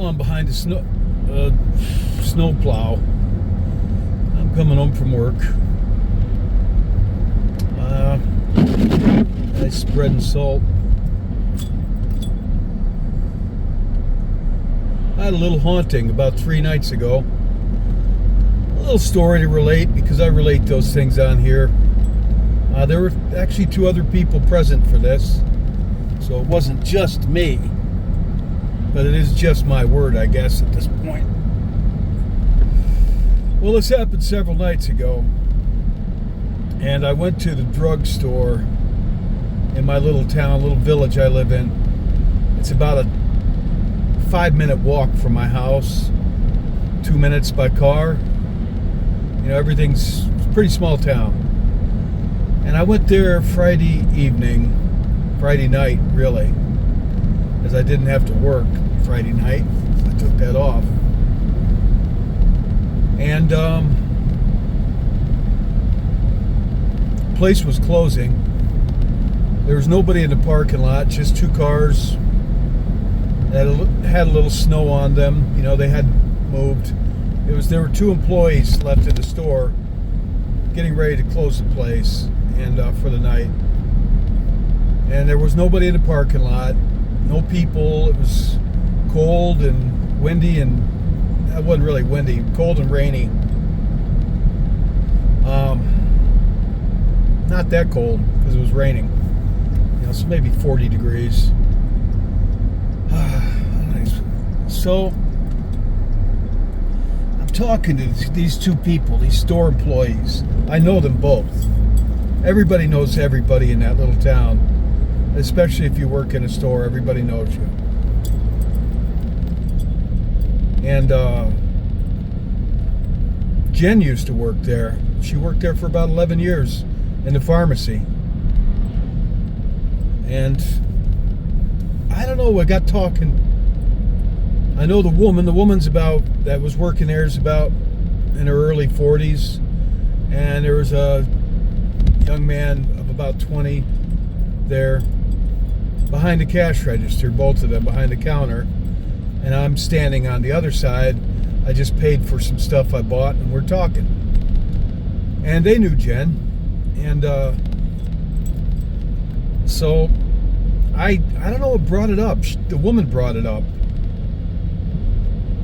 I'm behind the snow plow. I'm coming home from work. Nice bread and salt. I had a little haunting about 3 nights ago. A little story to relate, because I relate those things on here. There were actually 2 other people present for this, so it wasn't just me. But it is just my word, I guess, at this point. Well, this happened several nights ago, and I went to the drugstore in my little town, little village I live in. It's about a 5-minute walk from my house, 2 minutes by car. You know, it's a pretty small town. And I went there Friday night, really, as I didn't have to work Friday night. I took that off. And the place was closing. There was nobody in the parking lot, just 2 cars that had a little snow on them. You know, they hadn't moved. There were 2 employees left in the store getting ready to close the place and for the night. And there was nobody in the parking lot, no people. It was cold and windy, and it wasn't really windy, cold and rainy. Not that cold, because it was raining. You know, so maybe 40 degrees. So I'm talking to these 2 people, these store employees. I know them both. Everybody knows everybody in that little town, especially if you work in a store. Everybody knows you. And Jen used to work there. She worked there for about 11 years in the pharmacy. And I don't know, I got talking. I know the woman's that was working there is about in her early 40s. And there was a young man of about 20 there behind the cash register, both of them behind the counter. And I'm standing on the other side. I just paid for some stuff I bought, and we're talking. And they knew Jen. And so I don't know what brought it up. The woman brought it up.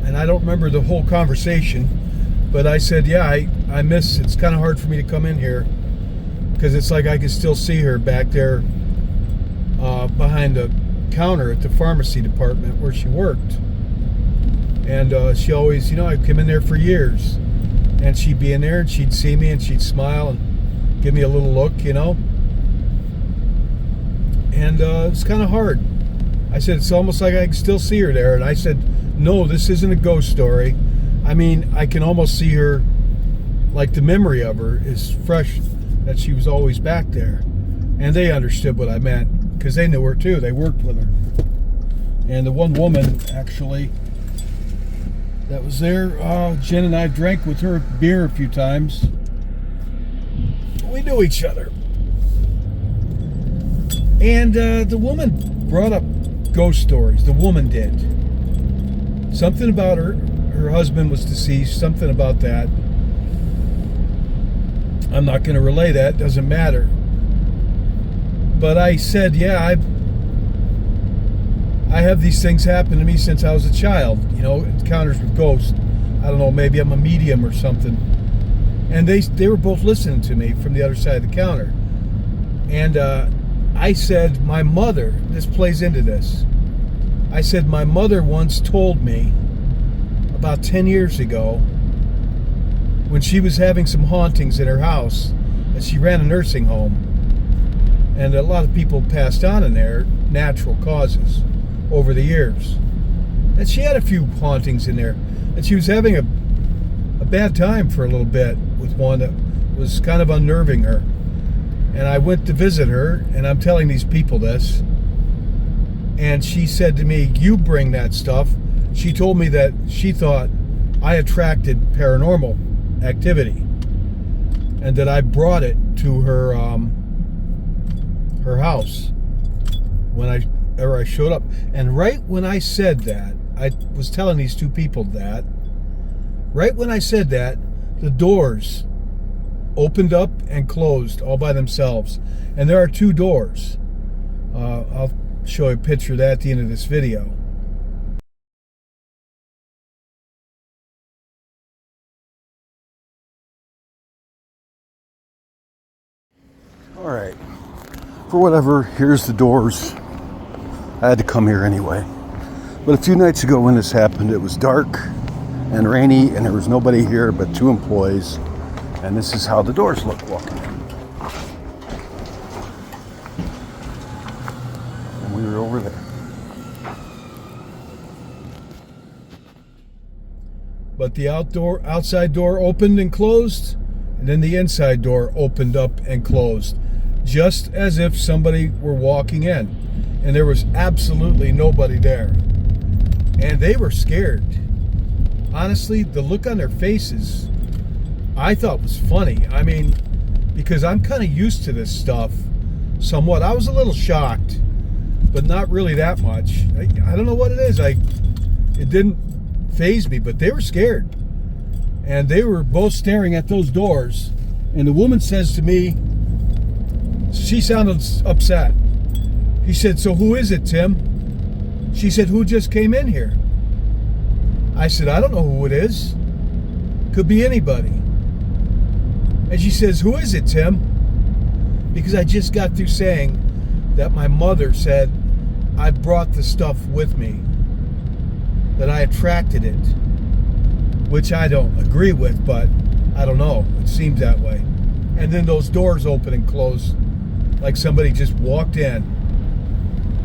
And I don't remember the whole conversation, but I said, yeah, I miss, it's kind of hard for me to come in here, because it's like I can still see her back there behind the counter at the pharmacy department where she worked. And she always, you know, I'd come in there for years, and she'd be in there, and she'd see me, and she'd smile and give me a little look, you know. And it was kind of hard. I said, it's almost like I can still see her there. And I said, no, this isn't a ghost story. I mean, I can almost see her, like the memory of her is fresh, that she was always back there. And they understood what I meant, because they knew her too. They worked with her. And the one woman, actually, that was there, Jen and I drank with her beer a few times. We knew each other. And the woman brought up ghost stories. The woman did. Something about her husband was deceased, something about that. I'm not going to relay that, doesn't matter. But I said, yeah, I have these things happen to me since I was a child, you know, encounters with ghosts. I don't know, maybe I'm a medium or something. And they were both listening to me from the other side of the counter. And I said, my mother, this plays into this. I said, my mother once told me about 10 years ago, when she was having some hauntings in her house, and she ran a nursing home, and a lot of people passed on in there, natural causes, over the years. And she had a few hauntings in there, and she was having a bad time for a little bit with one that was kind of unnerving her. And I went to visit her, and I'm telling these people this, and she said to me, you bring that stuff. She told me that she thought I attracted paranormal activity, and that I brought it to her house when I showed up. And right when I said that, I was telling these two people that. Right when I said that, the doors opened up and closed all by themselves. And there are two doors. I'll show you a picture of that at the end of this video. All right. For whatever, here's the doors. I had to come here anyway. But a few nights ago when this happened, it was dark and rainy, and there was nobody here but two employees. And this is how the doors look walking in. And we were over there. But the outside door opened and closed, and then the inside door opened up and closed, just as if somebody were walking in. And there was absolutely nobody there. And they were scared. Honestly, the look on their faces, I thought was funny. I mean, because I'm kind of used to this stuff somewhat. I was a little shocked, but not really that much. I don't know what it is. It didn't faze me, but they were scared. And they were both staring at those doors. And the woman says to me, she sounded upset. He said, "So who is it, Tim?" She said, "Who just came in here?" I said, "I don't know who it is. Could be anybody." And she says, "Who is it, Tim?" Because I just got through saying that my mother said I brought the stuff with me, that I attracted it, which I don't agree with, but I don't know. It seemed that way. And then those doors open and close like somebody just walked in.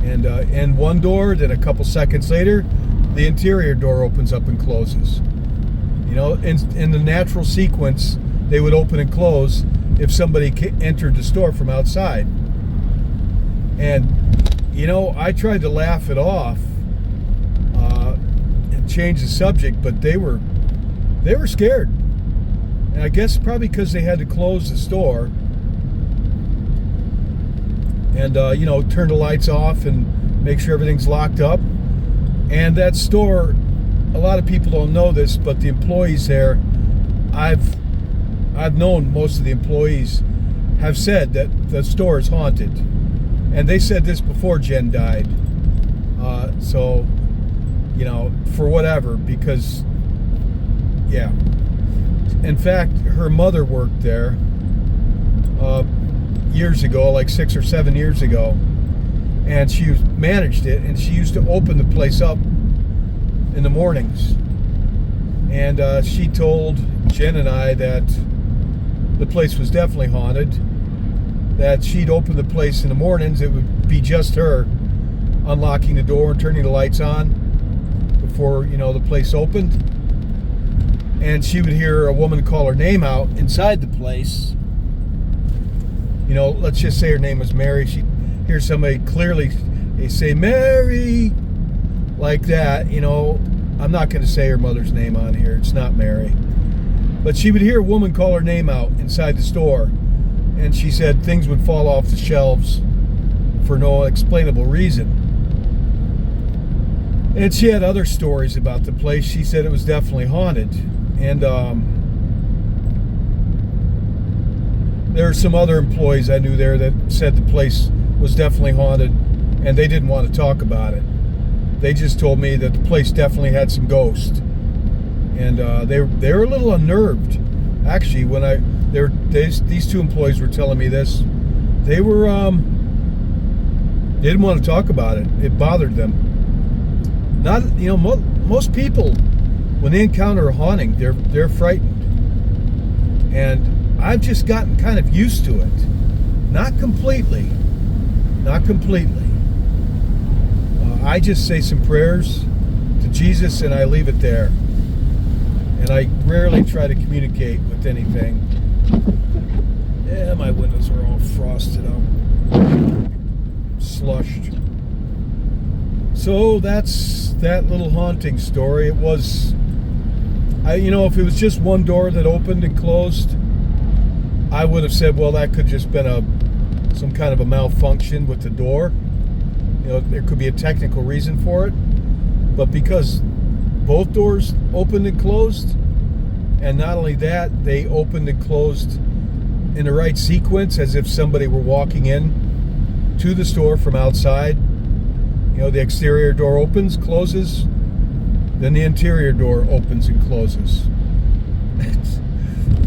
And in one door, then a couple seconds later, the interior door opens up and closes. You know, in the natural sequence, they would open and close if somebody entered the store from outside. And, you know, I tried to laugh it off and change the subject, but they were scared. And I guess probably because they had to close the store and, you know, turn the lights off and make sure everything's locked up. And that store, a lot of people don't know this, but the employees there, I've known most of the employees have said that the store is haunted. And they said this before Jen died. So, you know, for whatever, because, yeah. In fact, her mother worked there years ago, like 6 or 7 years ago. And she managed it, and she used to open the place up in the mornings. And she told Jen and I that the place was definitely haunted, that she'd open the place in the mornings. It would be just her unlocking the door and turning the lights on before, you know, the place opened. And she would hear a woman call her name out inside the place. You know, let's just say her name was Mary. She'd hear somebody clearly, they say, "Mary," like that. You know, I'm not going to say her mother's name on here. It's not Mary. But she would hear a woman call her name out inside the store. And she said things would fall off the shelves for no explainable reason. And she had other stories about the place. She said it was definitely haunted. And there were some other employees I knew there that said the place was definitely haunted, and they didn't want to talk about it. They just told me that the place definitely had some ghosts. And they were a little unnerved. Actually, when these two employees were telling me this, they were they didn't want to talk about it. It bothered them. Not, you know, most people, when they encounter a haunting, they're frightened. And I've just gotten kind of used to it. Not completely. I just say some prayers to Jesus and I leave it there. And I rarely try to communicate with anything. Yeah, my windows are all frosted up, slushed. So that's that little haunting story. It was, you know, if it was just one door that opened and closed, I would have said, well, that could just been some kind of a malfunction with the door. You know, there could be a technical reason for it. But because both doors opened and closed, and not only that, they opened and closed in the right sequence, as if somebody were walking in to the store from outside. You know, the exterior door opens, closes, then the interior door opens and closes.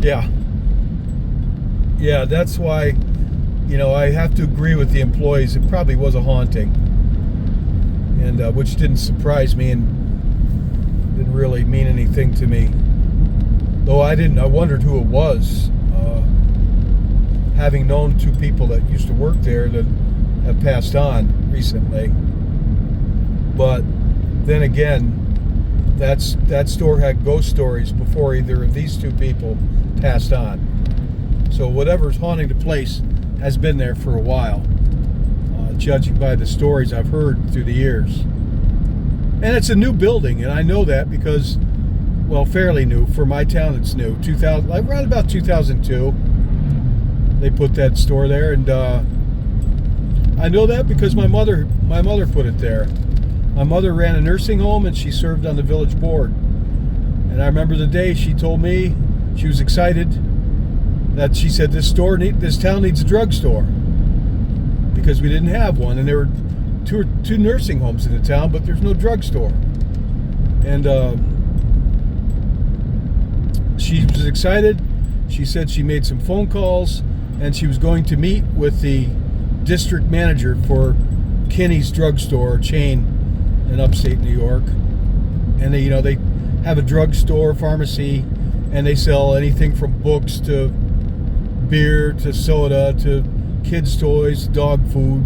Yeah, that's why, you know, I have to agree with the employees. It probably was a haunting, and which didn't surprise me and didn't really mean anything to me. Though I wondered who it was, having known two people that used to work there that have passed on recently. But then again, that store had ghost stories before either of these two people passed on. So whatever's haunting the place has been there for a while, judging by the stories I've heard through the years. And it's a new building, and I know that because, well, fairly new. For my town, it's new. Around about 2002, they put that store there, and I know that because my mother put it there. My mother ran a nursing home, and she served on the village board. And I remember the day she told me she was excited that she said this town needs a drugstore, because we didn't have one, and there were two nursing homes in the town, but there's no drugstore. And she was excited. She said she made some phone calls, and she was going to meet with the district manager for Kinney's drugstore chain in upstate New York. And they have a drugstore, pharmacy, and they sell anything from books to beer to soda to kids' toys, dog food,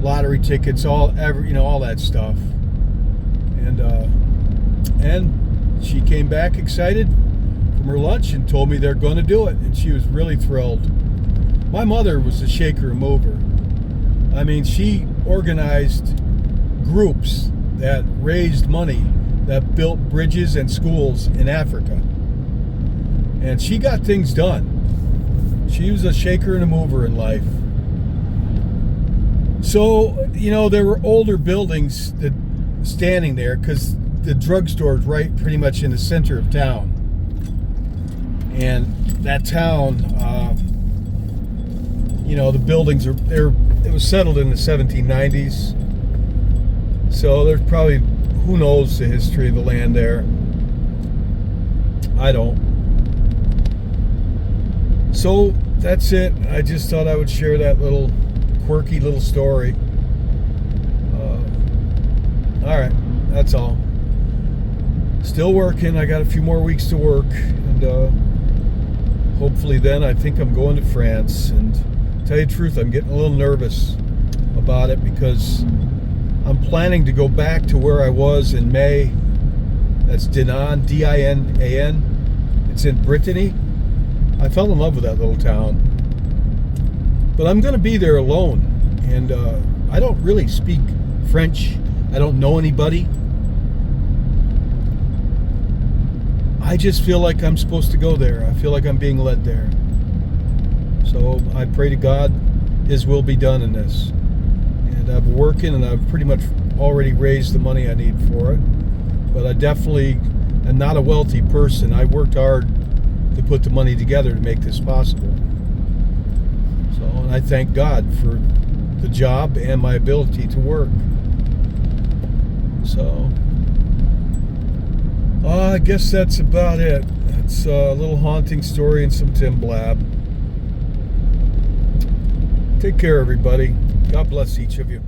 lottery tickets, all that stuff. And she came back excited from her lunch and told me they're going to do it, and she was really thrilled. My mother was a shaker and mover. I mean, she organized groups that raised money, that built bridges and schools in Africa, and she got things done. She was a shaker and a mover in life. So, there were older buildings that standing there because the drugstore is right pretty much in the center of town. And that town, the buildings it was settled in the 1790s. So there's probably, who knows the history of the land there. I don't. So that's it. I just thought I would share that little quirky little story. All right, that's all. Still working. I got a few more weeks to work, and hopefully then I think I'm going to France. And to tell you the truth, I'm getting a little nervous about it because I'm planning to go back to where I was in May. That's Dinan, Dinan. It's in Brittany. I fell in love with that little town. But I'm going to be there alone. And I don't really speak French. I don't know anybody. I just feel like I'm supposed to go there. I feel like I'm being led there. So I pray to God His will be done in this. And I'm working, and I've pretty much already raised the money I need for it. But I definitely am not a wealthy person. I worked hard to put the money together to make this possible. So, and I thank God for the job and my ability to work. So, I guess that's about it. It's a little haunting story and some Tim Blab. Take care, everybody. God bless each of you.